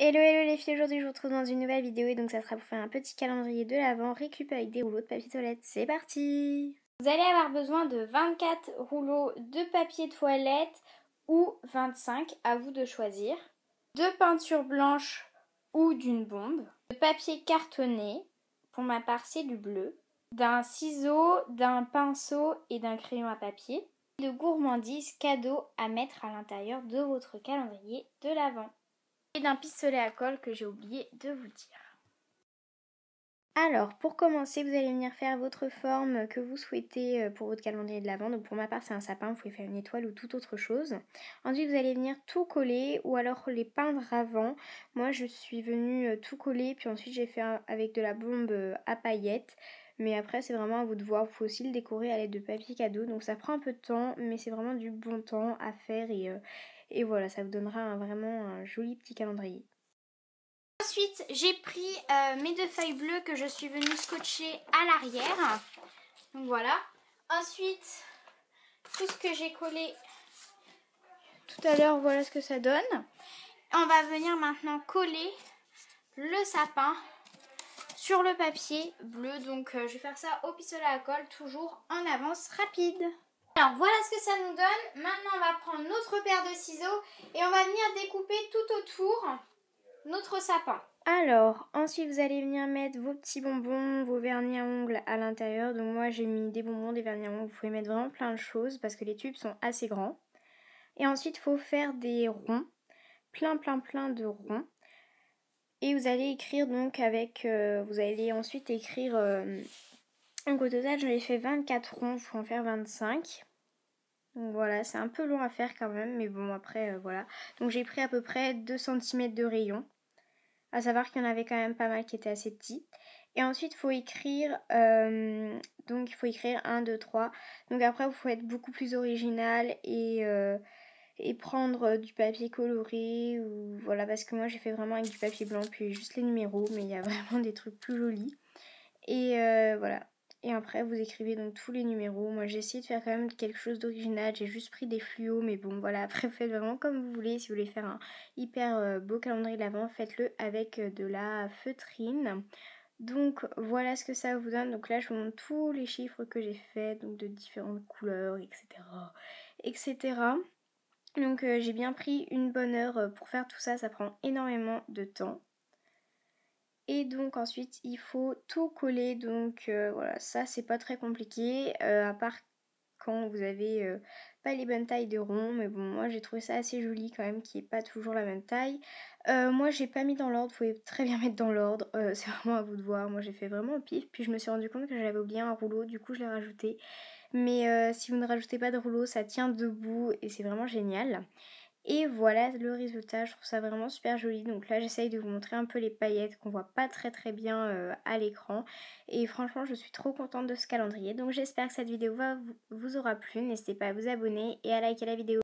Hello hello les filles, aujourd'hui je vous retrouve dans une nouvelle vidéo et donc ça sera pour faire un petit calendrier de l'Avent récup avec des rouleaux de papier toilette. C'est parti! Vous allez avoir besoin de 24 rouleaux de papier toilette ou 25, à vous de choisir. De peinture blanche ou d'une bombe. De papier cartonné, pour ma part c'est du bleu. D'un ciseau, d'un pinceau et d'un crayon à papier. De gourmandises cadeaux à mettre à l'intérieur de votre calendrier de l'Avent. Et d'un pistolet à colle que j'ai oublié de vous dire. Alors pour commencer, vous allez venir faire votre forme que vous souhaitez pour votre calendrier de l'Avent. Donc pour ma part c'est un sapin, vous pouvez faire une étoile ou toute autre chose. Ensuite vous allez venir tout coller ou alors les peindre avant. Moi je suis venue tout coller puis ensuite j'ai fait avec de la bombe à paillettes. Mais après c'est vraiment à vous de voir, vous pouvez aussi le décorer à l'aide de papier cadeau. Donc ça prend un peu de temps mais c'est vraiment du bon temps à faire et voilà, ça vous donnera vraiment un joli petit calendrier. Ensuite, j'ai pris mes deux feuilles bleues que je suis venue scotcher à l'arrière. Donc voilà. Ensuite, tout ce que j'ai collé tout à l'heure, voilà ce que ça donne. On va venir maintenant coller le sapin sur le papier bleu. Donc je vais faire ça au pistolet à colle, toujours en avance rapide. Alors voilà ce que ça nous donne. Maintenant on va prendre notre paire de ciseaux et on va venir découper tout autour notre sapin. Alors ensuite vous allez venir mettre vos petits bonbons, vos vernis à ongles à l'intérieur. Donc moi j'ai mis des bonbons, des vernis à ongles. Vous pouvez mettre vraiment plein de choses parce que les tubes sont assez grands. Et ensuite il faut faire des ronds, plein de ronds. Et vous allez écrire donc avec, vous allez ensuite écrire, donc au total j'en ai fait 24 ronds, il faut en faire 25. Donc voilà, c'est un peu long à faire quand même, mais bon après voilà. Donc j'ai pris à peu près 2 cm de rayon. À savoir qu'il y en avait quand même pas mal qui étaient assez petits. Et ensuite, il faut écrire, donc il faut écrire 1, 2, 3. Donc après, vous pouvez être beaucoup plus original et prendre du papier coloré. Ou voilà, parce que moi, j'ai fait vraiment avec du papier blanc, puis juste les numéros. Mais il y a vraiment des trucs plus jolis. Et voilà. Et après, vous écrivez donc tous les numéros. Moi, j'ai essayé de faire quand même quelque chose d'original. J'ai juste pris des fluos, mais bon, voilà. Après, faites vraiment comme vous voulez. Si vous voulez faire un hyper beau calendrier de l'Avent, faites-le avec de la feutrine. Donc, voilà ce que ça vous donne. Donc là, je vous montre tous les chiffres que j'ai fait, donc de différentes couleurs, etc. etc. Donc, j'ai bien pris une bonne heure pour faire tout ça. Ça prend énormément de temps. Et donc ensuite il faut tout coller, donc voilà, ça c'est pas très compliqué, à part quand vous avez pas les bonnes tailles de rond, mais bon moi j'ai trouvé ça assez joli quand même, qui est pas toujours la même taille. Moi j'ai pas mis dans l'ordre, vous pouvez très bien mettre dans l'ordre, c'est vraiment à vous de voir. Moi j'ai fait vraiment au pif, puis je me suis rendu compte que j'avais oublié un rouleau, du coup je l'ai rajouté. Mais si vous ne rajoutez pas de rouleau, ça tient debout et c'est vraiment génial. Et voilà le résultat, je trouve ça vraiment super joli. Donc là j'essaye de vous montrer un peu les paillettes qu'on voit pas très bien à l'écran. Et franchement je suis trop contente de ce calendrier. Donc j'espère que cette vidéo vous aura plu. N'hésitez pas à vous abonner et à liker la vidéo.